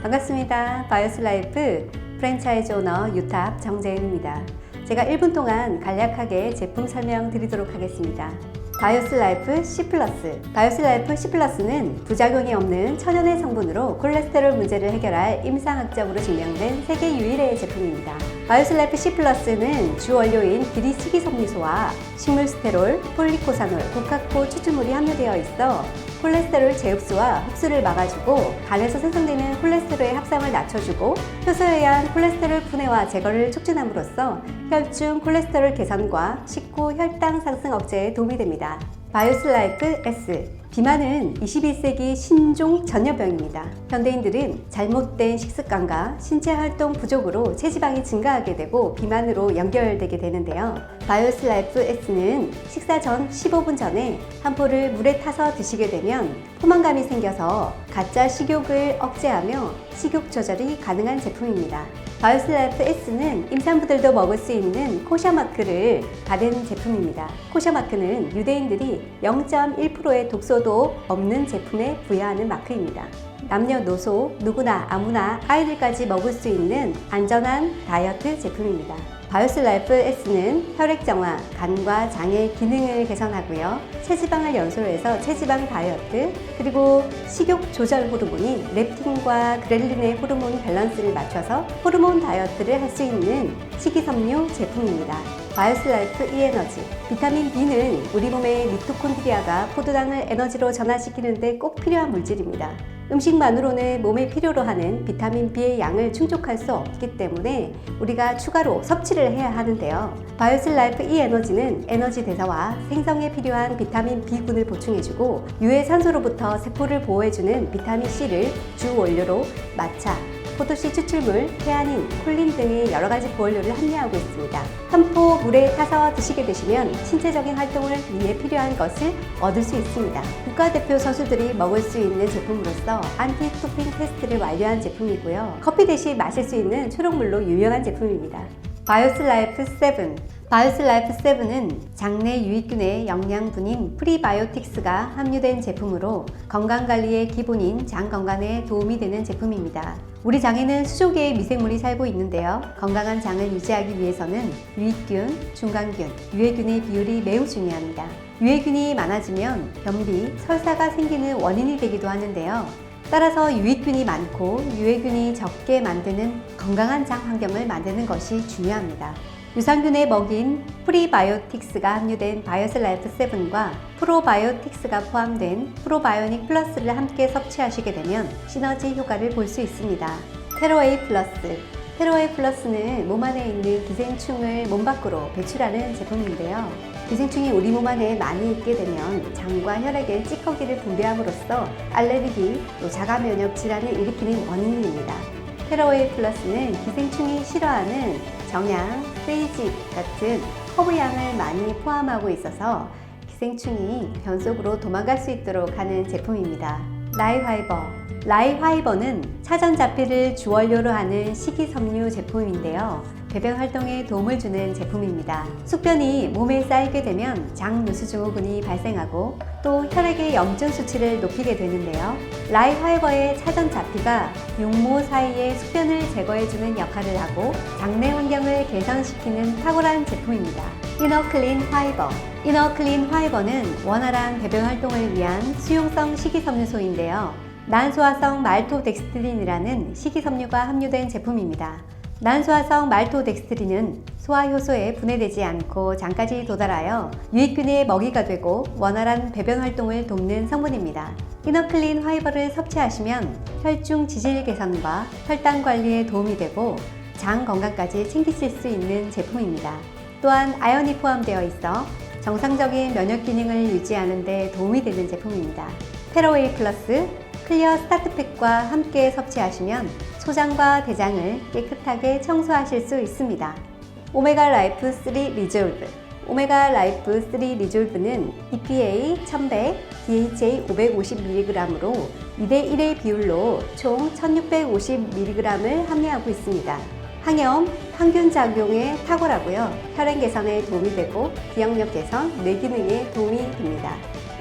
반갑습니다. 바이오스 라이프 프랜차이즈 오너 유탑 정재은입니다. 제가 1분 동안 간략하게 제품 설명 드리도록 하겠습니다. 바이오스 라이프 C+. 바이오스 라이프 C+는 부작용이 없는 천연의 성분으로 콜레스테롤 문제를 해결할 임상학적으로 증명된 세계 유일의 제품입니다. 바이오스 라이프 C+는 주 원료인 비리 식이섬유소와 식물 스테롤, 폴리코사놀, 국화코 추출물이 함유되어 있어 콜레스테롤 재흡수와 흡수를 막아주고 간에서 생성되는 콜레스테롤의 합성을 낮춰주고 효소에 의한 콜레스테롤 분해와 제거를 촉진함으로써 혈중 콜레스테롤 개선과 식후 혈당 상승 억제에 도움이 됩니다. 바이오스 라이프 S. 비만은 21세기 신종 전염병입니다. 현대인들은 잘못된 식습관과 신체 활동 부족으로 체지방이 증가하게 되고 비만으로 연결되게 되는데요. 바이오스 라이프 S는 식사 전 15분 전에 한 포를 물에 타서 드시게 되면 포만감이 생겨서 가짜 식욕을 억제하며 식욕 조절이 가능한 제품입니다. 바이오스 라이프 S는 임산부들도 먹을 수 있는 코샤 마크를 받은 제품입니다. 코샤 마크는 유대인들이 0.1%의 독소도 없는 제품에 부여하는 마크입니다. 남녀노소 누구나 아무나 아이들까지 먹을 수 있는 안전한 다이어트 제품입니다. 바이오스 라이프 S는 혈액 정화, 간과 장의 기능을 개선하고요. 체지방을 연소로 해서 체지방 다이어트, 그리고 식욕 조절 호르몬인 렙틴과 그렐린의 호르몬 밸런스를 맞춰서 호르몬 다이어트를 할 수 있는 식이섬유 제품입니다. 바이오스 라이프 E-에너지. 비타민 B는 우리 몸의 미토콘드리아가 포도당을 에너지로 전환시키는 데 꼭 필요한 물질입니다. 음식만으로는 몸에 필요로 하는 비타민 B의 양을 충족할 수 없기 때문에 우리가 추가로 섭취를 해야 하는데요. 바이오스 라이프 E-에너지는 에너지 대사와 생성에 필요한 비타민 B군을 보충해주고 유해산소로부터 세포를 보호해주는 비타민 C를 주 원료로 마차, 포도씨 추출물, 태아닌, 콜린 등의 여러 가지 부원료를 함유하고 있습니다. 한 포 물에 타서 드시게 되시면 신체적인 활동을 위해 필요한 것을 얻을 수 있습니다. 국가대표 선수들이 먹을 수 있는 제품으로서 안티도핑 테스트를 완료한 제품이고요. 커피 대신 마실 수 있는 초록물로 유명한 제품입니다. 바이오스 라이프 7. 바이오스 라이프 7은 장내 유익균의 영양분인 프리바이오틱스가 함유된 제품으로 건강관리의 기본인 장 건강에 도움이 되는 제품입니다. 우리 장에는 수조 개의 미생물이 살고 있는데요. 건강한 장을 유지하기 위해서는 유익균, 중간균, 유해균의 비율이 매우 중요합니다. 유해균이 많아지면 변비, 설사가 생기는 원인이 되기도 하는데요. 따라서 유익균이 많고 유해균이 적게 만드는 건강한 장 환경을 만드는 것이 중요합니다. 유산균의 먹인 프리바이오틱스가 함유된 바이오스 라이프 7과 프로바이오틱스가 포함된 프로바이오닉 플러스를 함께 섭취하시게 되면 시너지 효과를 볼 수 있습니다. 테로에이 플러스. 테로에이 플러스는 몸 안에 있는 기생충을 몸 밖으로 배출하는 제품인데요. 기생충이 우리 몸 안에 많이 있게 되면 장과 혈액에 찌꺼기를 분비함으로써 알레르기, 또 자가 면역 질환을 일으키는 원인입니다. 테로에이 플러스는 기생충이 싫어하는 정향, 세이지 같은 허브향을 많이 포함하고 있어서 기생충이 변 속으로 도망갈 수 있도록 하는 제품입니다. 라이파이버. 라이파이버는 차전자피를 주원료로 하는 식이섬유 제품인데요. 배변 활동에 도움을 주는 제품입니다. 숙변이 몸에 쌓이게 되면 장 누수증후군이 발생하고 또 혈액의 염증 수치를 높이게 되는데요. 라이파이버의 차전자피가 육모 사이의 숙변을 제거해주는 역할을 하고 장내 환경을 개선시키는 탁월한 제품입니다. 이너클린 파이버. 이너클린 파이버는 원활한 배변 활동을 위한 수용성 식이섬유소인데요. 난소화성 말토덱스트린이라는 식이섬유가 함유된 제품입니다. 난소화성 말토덱스트린은 소화효소에 분해되지 않고 장까지 도달하여 유익균의 먹이가 되고 원활한 배변 활동을 돕는 성분입니다. 이너클린 파이버를 섭취하시면 혈중 지질 개선과 혈당 관리에 도움이 되고 장 건강까지 챙기실 수 있는 제품입니다. 또한 아연이 포함되어 있어 정상적인 면역 기능을 유지하는 데 도움이 되는 제품입니다. 테로웨이 플러스 클리어 스타트팩과 함께 섭취하시면 소장과 대장을 깨끗하게 청소하실 수 있습니다. 오메가 라이프 3 리졸브. 오메가 라이프 3 리졸브는 EPA 1100, DHA 550mg으로 2대1의 비율로 총 1650mg을 함유하고 있습니다. 항염, 항균 작용에 탁월하고요. 혈행 개선에 도움이 되고 기억력 개선, 뇌 기능에 도움이 됩니다.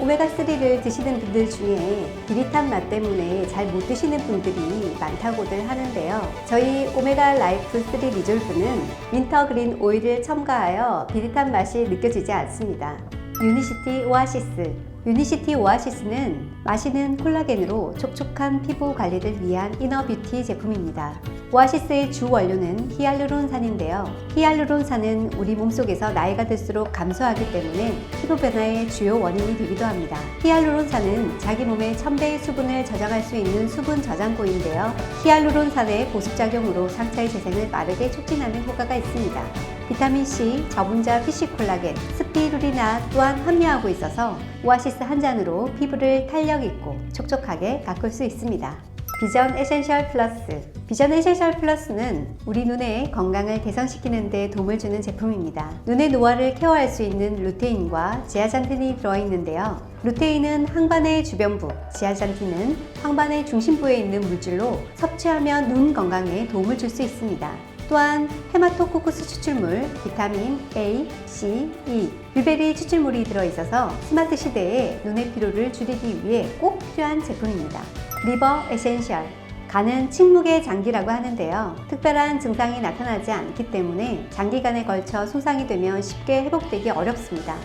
오메가3를 드시는 분들 중에 비릿한 맛 때문에 잘 못 드시는 분들이 많다고들 하는데요. 저희 오메가 라이프 3 리졸브는 윈터그린 오일을 첨가하여 비릿한 맛이 느껴지지 않습니다. 유니시티 오아시스. 유니시티 오아시스는 마시는 콜라겐으로 촉촉한 피부 관리를 위한 이너뷰티 제품입니다. 오아시스의 주 원료는 히알루론산인데요. 히알루론산은 우리 몸속에서 나이가 들수록 감소하기 때문에 피부 변화의 주요 원인이 되기도 합니다. 히알루론산은 자기 몸의 1000배의 수분을 저장할 수 있는 수분 저장고인데요. 히알루론산의 보습작용으로 상처의 재생을 빠르게 촉진하는 효과가 있습니다. 비타민C, 저분자 피쉬콜라겐, 스피루리나 또한 함유하고 있어서 오아시스 한 잔으로 피부를 탄력 있고 촉촉하게 가꿀 수 있습니다. 비전 에센셜 플러스. 비전 에센셜 플러스는 우리 눈의 건강을 개선시키는 데 도움을 주는 제품입니다. 눈의 노화를 케어할 수 있는 루테인과 지아잔틴이 들어있는데요. 루테인은 항반의 주변부, 지아잔틴은 항반의 중심부에 있는 물질로 섭취하면 눈 건강에 도움을 줄 수 있습니다. 또한 헤마토코쿠스 추출물, 비타민 A, C, E, 블루베리 추출물이 들어있어서 스마트 시대에 눈의 피로를 줄이기 위해 꼭 필요한 제품입니다. 리버 에센셜. 간은 침묵의 장기라고 하는데요. 특별한 증상이 나타나지 않기 때문에 장기간에 걸쳐 손상이 되면 쉽게 회복되기 어렵습니다.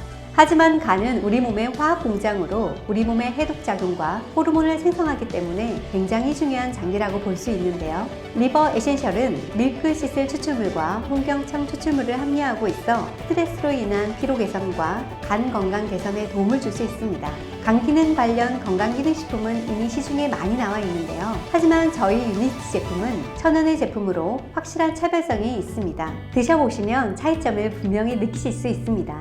하지만 간은 우리 몸의 화학 공장으로 우리 몸의 해독작용과 호르몬을 생성하기 때문에 굉장히 중요한 장기라고 볼 수 있는데요. 리버 에센셜은 밀크시슬 추출물과 홍경청 추출물을 함유하고 있어 스트레스로 인한 피로 개선과 간 건강 개선에 도움을 줄 수 있습니다. 간 기능 관련 건강기능식품은 이미 시중에 많이 나와 있는데요. 하지만 저희 유니티 제품은 천연의 제품으로 확실한 차별성이 있습니다. 드셔보시면 차이점을 분명히 느끼실 수 있습니다.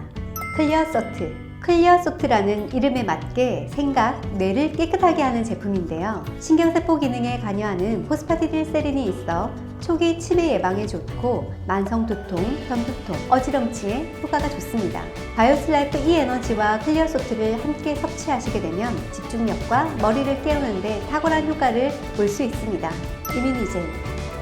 클리어 소트. 클리어 소트라는 이름에 맞게 생각, 뇌를 깨끗하게 하는 제품인데요. 신경세포 기능에 관여하는 포스파티딜세린이 있어 초기 치매 예방에 좋고 만성두통, 편두통, 어지럼증에 효과가 좋습니다. 바이오슬라이프 E 에너지와 클리어 소트를 함께 섭취하시게 되면 집중력과 머리를 깨우는데 탁월한 효과를 볼 수 있습니다. 이뮤니젠.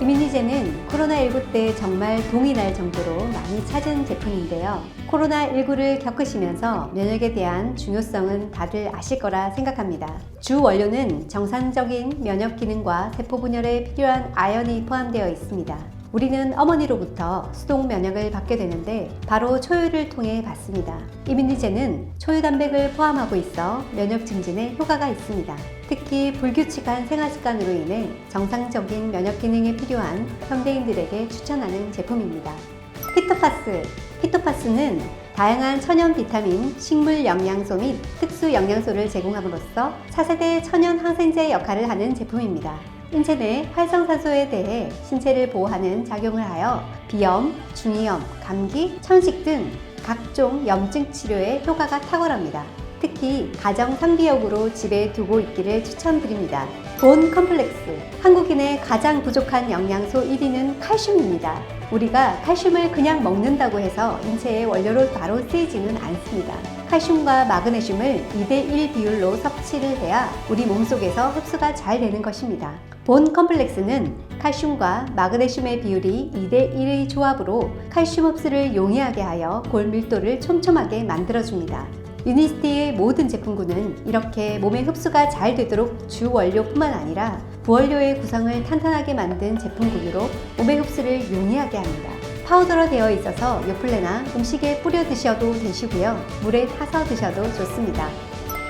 이뮤니젠은 코로나19 때 정말 동이 날 정도로 많이 찾은 제품인데요. 코로나19를 겪으시면서 면역에 대한 중요성은 다들 아실 거라 생각합니다. 주 원료는 정상적인 면역 기능과 세포 분열에 필요한 아연이 포함되어 있습니다. 우리는 어머니로부터 수동 면역을 받게 되는데 바로 초유를 통해 받습니다. 이뮤니젠은 초유 단백을 포함하고 있어 면역 증진에 효과가 있습니다. 특히 불규칙한 생활 습관으로 인해 정상적인 면역 기능에 필요한 현대인들에게 추천하는 제품입니다. 피토파스. 피토파스는 다양한 천연 비타민, 식물 영양소 및 특수 영양소를 제공함으로써 차세대 천연 항생제 역할을 하는 제품입니다. 인체 내 활성산소에 대해 신체를 보호하는 작용을 하여 비염, 중이염, 감기, 천식 등 각종 염증 치료에 효과가 탁월합니다. 특히 가정 상비역으로 집에 두고 있기를 추천드립니다. 본 컴플렉스. 한국인의 가장 부족한 영양소 1위는 칼슘입니다. 우리가 칼슘을 그냥 먹는다고 해서 인체의 원료로 바로 쓰이지는 않습니다. 칼슘과 마그네슘을 2대1 비율로 섭취를 해야 우리 몸속에서 흡수가 잘 되는 것입니다. 본 컴플렉스는 칼슘과 마그네슘의 비율이 2대1의 조합으로 칼슘 흡수를 용이하게 하여 골 밀도를 촘촘하게 만들어줍니다. 유니시티의 모든 제품군은 이렇게 몸의 흡수가 잘 되도록 주 원료뿐만 아니라 부원료의 구성을 탄탄하게 만든 제품군으로 몸의 흡수를 용이하게 합니다. 파우더로 되어 있어서 요플레나 음식에 뿌려 드셔도 되시고요. 물에 타서 드셔도 좋습니다.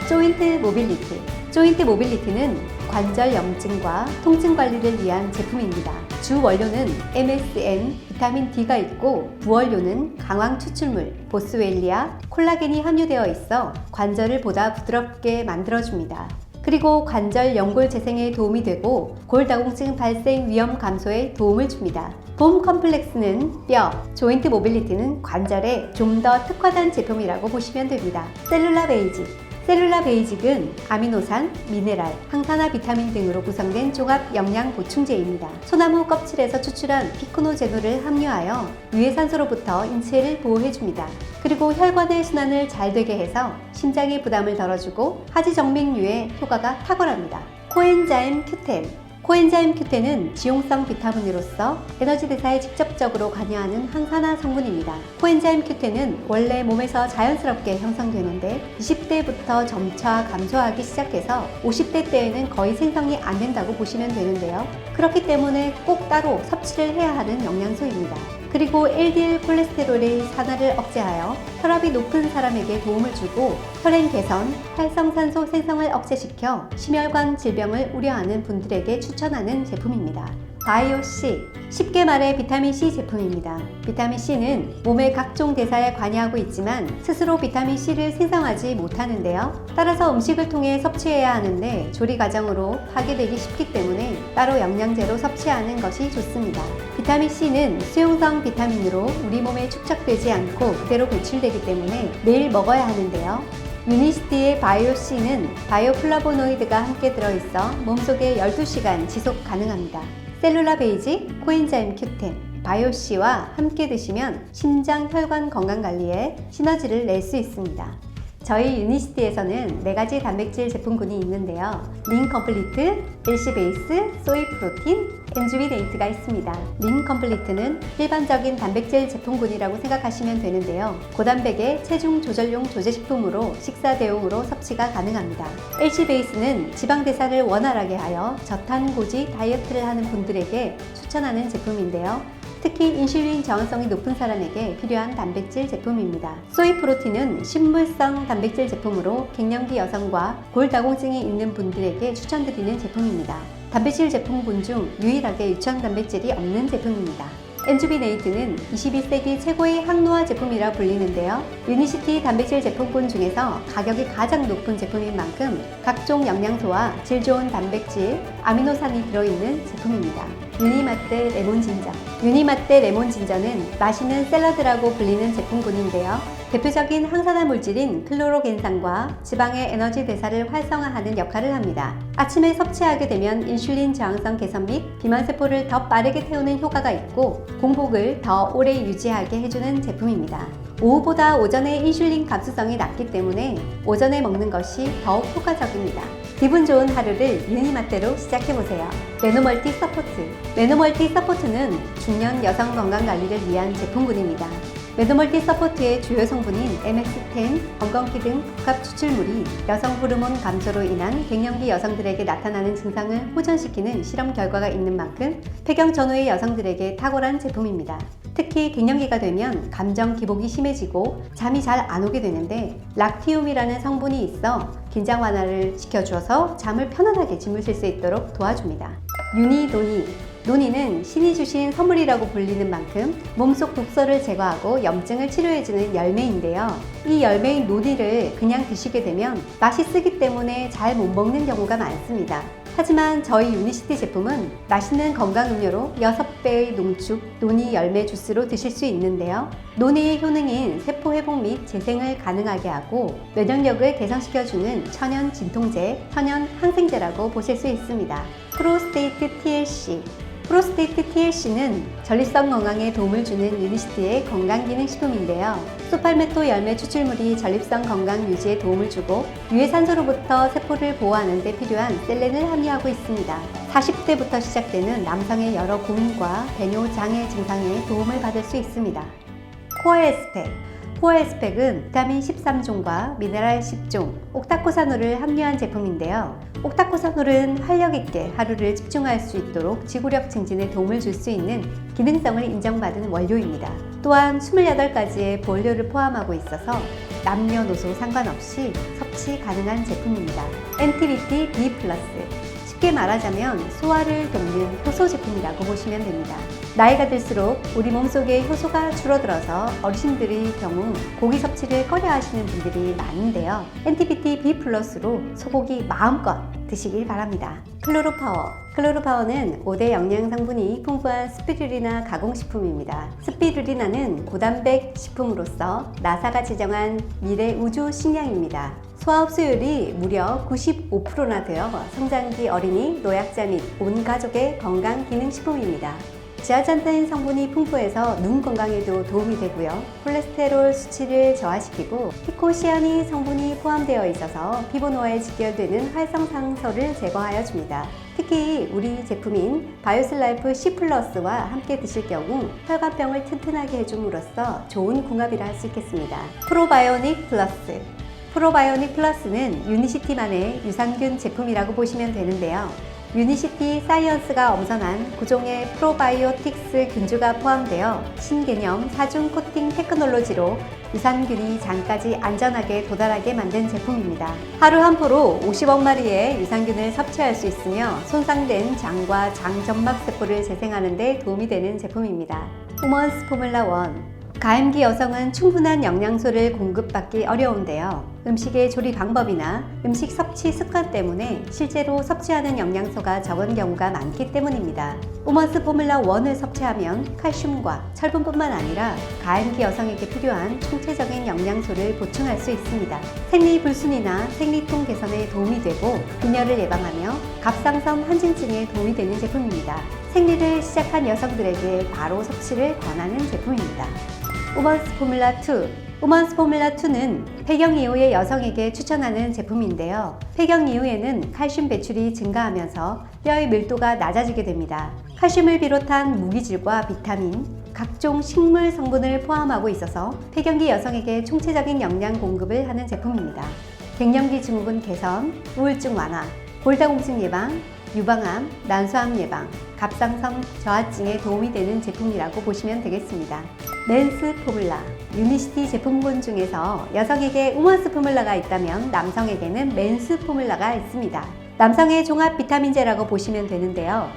조인트 모빌리티. 조인트 모빌리티는 관절 염증과 통증 관리를 위한 제품입니다. 주 원료는 MSM, 비타민 D가 있고 부원료는 강황 추출물, 보스웰리아, 콜라겐이 함유되어 있어 관절을 보다 부드럽게 만들어줍니다. 그리고 관절 연골 재생에 도움이 되고 골다공증 발생 위험 감소에 도움을 줍니다. 봄 컴플렉스는 뼈, 조인트 모빌리티는 관절에 좀 더 특화된 제품이라고 보시면 됩니다. 셀룰라 베이직. 셀룰라 베이직은 아미노산, 미네랄, 항산화 비타민 등으로 구성된 종합 영양 보충제입니다. 소나무 껍질에서 추출한 피코노제놀을 함유하여 유해산소로부터 인체를 보호해줍니다. 그리고 혈관의 순환을 잘 되게 해서 심장의 부담을 덜어주고 하지정맥류에 효과가 탁월합니다. 코엔자임 Q10. 코엔자임 Q10은 지용성 비타민으로서 에너지 대사에 직접적으로 관여하는 항산화 성분입니다. 코엔자임 Q10은 원래 몸에서 자연스럽게 형성되는데 20대부터 점차 감소하기 시작해서 50대 때에는 거의 생성이 안 된다고 보시면 되는데요. 그렇기 때문에 꼭 따로 섭취를 해야 하는 영양소입니다. 그리고 LDL 콜레스테롤의 산화를 억제하여 혈압이 높은 사람에게 도움을 주고 혈행 개선, 활성산소 생성을 억제시켜 심혈관 질병을 우려하는 분들에게 추천하는 제품입니다. 바이오C, 쉽게 말해 비타민C 제품입니다. 비타민C는 몸의 각종 대사에 관여하고 있지만 스스로 비타민C를 생성하지 못하는데요. 따라서 음식을 통해 섭취해야 하는데 조리 과정으로 파괴되기 쉽기 때문에 따로 영양제로 섭취하는 것이 좋습니다. 비타민C는 수용성 비타민으로 우리 몸에 축적되지 않고 그대로 배출되기 때문에 매일 먹어야 하는데요. 유니시티의 바이오C는 바이오플라보노이드가 함께 들어있어 몸속에 12시간 지속 가능합니다. 셀룰라 베이직, 코엔자임 Q10, 바이오C와 함께 드시면 심장 혈관 건강 관리에 시너지를 낼 수 있습니다. 저희 유니시티에서는 4가지 단백질 제품군이 있는데요. 린 컴플리트, 일시 베이스, 소이 프로틴, 엔주비네이트가 있습니다. 린 컴플리트는 일반적인 단백질 제품군이라고 생각하시면 되는데요. 고단백의 체중 조절용 조제식품으로 식사 대용으로 섭취가 가능합니다. 일시 베이스는 지방 대사를 원활하게 하여 저탄고지 다이어트를 하는 분들에게 추천하는 제품인데요. 특히 인슐린 저항성이 높은 사람에게 필요한 단백질 제품입니다. 소이 프로틴은 식물성 단백질 제품으로 갱년기 여성과 골다공증이 있는 분들에게 추천드리는 제품입니다. 단백질 제품군 중 유일하게 유청 단백질이 없는 제품입니다. 엔주비네이트는 21세기 최고의 항노화 제품이라 불리는데요. 유니시티 단백질 제품군 중에서 가격이 가장 높은 제품인 만큼 각종 영양소와 질 좋은 단백질, 아미노산이 들어있는 제품입니다. 유니마떼 레몬진저. 유니마떼 레몬진저는 맛있는 샐러드라고 불리는 제품군인데요. 대표적인 항산화 물질인 클로로겐산과 지방의 에너지 대사를 활성화하는 역할을 합니다. 아침에 섭취하게 되면 인슐린 저항성 개선 및 비만세포를 더 빠르게 태우는 효과가 있고 공복을 더 오래 유지하게 해주는 제품입니다. 오후보다 오전에 인슐린 감수성이 낮기 때문에 오전에 먹는 것이 더욱 효과적입니다. 기분 좋은 하루를 유니마떼로 시작해보세요. 메노멀티 서포트. 메노멀티 서포트는 중년 여성 건강 관리를 위한 제품군입니다. 메노멀티 서포트의 주요 성분인 MX10, 건건기 등 복합 추출물이 여성 호르몬 감소로 인한 갱년기 여성들에게 나타나는 증상을 호전시키는 실험 결과가 있는 만큼 폐경 전후의 여성들에게 탁월한 제품입니다. 특히 갱년기가 되면 감정 기복이 심해지고 잠이 잘 안 오게 되는데 락티움이라는 성분이 있어 긴장 완화를 시켜주어서 잠을 편안하게 주무실 수 있도록 도와줍니다. 유니노니. 노니는 신이 주신 선물이라고 불리는 만큼 몸속 독소를 제거하고 염증을 치료해주는 열매인데요. 이 열매인 노니를 그냥 드시게 되면 맛이 쓰기 때문에 잘 못 먹는 경우가 많습니다. 하지만 저희 유니시티 제품은 맛있는 건강 음료로 6배의 농축 노니 열매 주스로 드실 수 있는데요. 노니의 효능인 세포 회복 및 재생을 가능하게 하고 면역력을 개선시켜주는 천연 진통제, 천연 항생제라고 보실 수 있습니다. 프로스테이트 TLC. 프로스테이트 TLC는 전립선 건강에 도움을 주는 유니시티의 건강기능식품인데요. 소팔메토 열매 추출물이 전립선 건강 유지에 도움을 주고 유해산소로부터 세포를 보호하는 데 필요한 셀렌을 함유하고 있습니다. 40대부터 시작되는 남성의 여러 고민과 배뇨 장애 증상에 도움을 받을 수 있습니다. 코어에스펙. 코어에스펙은 비타민 13종과 미네랄 10종, 옥타코사놀을 함유한 제품인데요. 옥타코사놀은 활력있게 하루를 집중할 수 있도록 지구력 증진에 도움을 줄 수 있는 기능성을 인정받은 원료입니다. 또한 28가지의 보온료를 포함하고 있어서 남녀노소 상관없이 섭취 가능한 제품입니다. NTBT B+. 쉽게 말하자면 소화를 돕는 효소 제품이라고 보시면 됩니다. 나이가 들수록 우리 몸속에 효소가 줄어들어서 어르신들의 경우 고기 섭취를 꺼려 하시는 분들이 많은데요. NTBT B+로 소고기 마음껏 드시길 바랍니다. 클로로파워. 클로로파워는 5대 영양 성분이 풍부한 스피루리나 가공식품입니다. 스피루리나는 고단백 식품으로서 나사가 지정한 미래 우주 식량입니다. 소화 흡수율이 무려 95%나 되어 성장기 어린이, 노약자 및 온 가족의 건강 기능 식품입니다. 지아잔타인 성분이 풍부해서 눈 건강에도 도움이 되고요. 콜레스테롤 수치를 저하시키고 피코시아닌 성분이 포함되어 있어서 피부 노화에 직결되는 활성산소를 제거하여 줍니다. 특히 우리 제품인 바이오슬라이프 C+와 함께 드실 경우 혈관병을 튼튼하게 해줌으로써 좋은 궁합이라 할 수 있겠습니다. 프로바이오닉 플러스. 프로바이오닉 플러스는 유니시티만의 유산균 제품이라고 보시면 되는데요. 유니시티 사이언스가 엄선한 9종의 프로바이오틱스 균주가 포함되어 신개념 4중 코팅 테크놀로지로 유산균이 장까지 안전하게 도달하게 만든 제품입니다. 하루 한 포로 50억 마리의 유산균을 섭취할 수 있으며 손상된 장과 장 점막 세포를 재생하는 데 도움이 되는 제품입니다. 우먼스 포뮬라 1. 가임기 여성은 충분한 영양소를 공급받기 어려운데요. 음식의 조리 방법이나 음식 섭취 습관 때문에 실제로 섭취하는 영양소가 적은 경우가 많기 때문입니다. 우먼스 포뮬라 1을 섭취하면 칼슘과 철분뿐만 아니라 가임기 여성에게 필요한 총체적인 영양소를 보충할 수 있습니다. 생리불순이나 생리통 개선에 도움이 되고 빈혈을 예방하며 갑상선 한진증에 도움이 되는 제품입니다. 생리를 시작한 여성들에게 바로 섭취를 권하는 제품입니다. 우먼스 포뮬라 2. 우먼스 포뮬라 2는 폐경 이후의 여성에게 추천하는 제품인데요. 폐경 이후에는 칼슘 배출이 증가하면서 뼈의 밀도가 낮아지게 됩니다. 칼슘을 비롯한 무기질과 비타민, 각종 식물 성분을 포함하고 있어서 폐경기 여성에게 총체적인 영양 공급을 하는 제품입니다. 갱년기 증후군 개선, 우울증 완화, 골다공증 예방, 유방암, 난소암 예방, 갑상선 저하증에 도움이 되는 제품이라고 보시면 되겠습니다. 맨스 포뮬라. 유니시티 제품군 중에서 여성에게 우먼스 포뮬라가 있다면 남성에게는 맨스 포뮬라가 있습니다. 남성의 종합 비타민제라고 보시면 되는데요.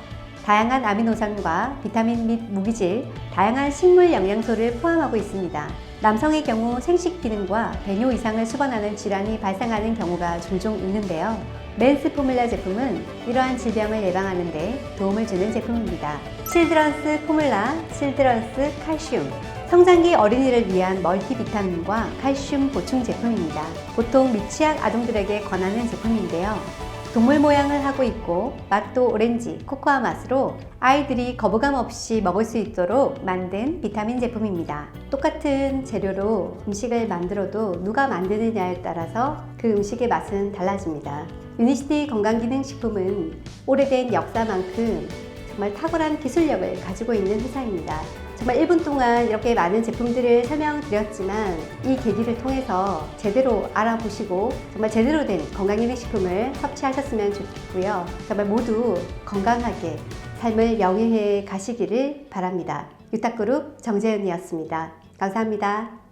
다양한 아미노산과 비타민 및 무기질, 다양한 식물 영양소를 포함하고 있습니다. 남성의 경우 생식 기능과 배뇨 이상을 수반하는 질환이 발생하는 경우가 종종 있는데요. 맨스 포뮬라 제품은 이러한 질병을 예방하는 데 도움을 주는 제품입니다. 칠드런스 포뮬라, 칠드런스 칼슘. 성장기 어린이를 위한 멀티비타민과 칼슘 보충 제품입니다. 보통 미취학 아동들에게 권하는 제품인데요. 동물 모양을 하고 있고 맛도 오렌지, 코코아 맛으로 아이들이 거부감 없이 먹을 수 있도록 만든 비타민 제품입니다. 똑같은 재료로 음식을 만들어도 누가 만드느냐에 따라서 그 음식의 맛은 달라집니다. 유니시티 건강기능식품은 오래된 역사만큼 정말 탁월한 기술력을 가지고 있는 회사입니다. 정말 1분 동안 이렇게 많은 제품들을 설명드렸지만 이 계기를 통해서 제대로 알아보시고 정말 제대로 된 건강기능식품을 섭취하셨으면 좋겠고요. 정말 모두 건강하게 삶을 영위해 가시기를 바랍니다. 유탁그룹 정재은이었습니다. 감사합니다.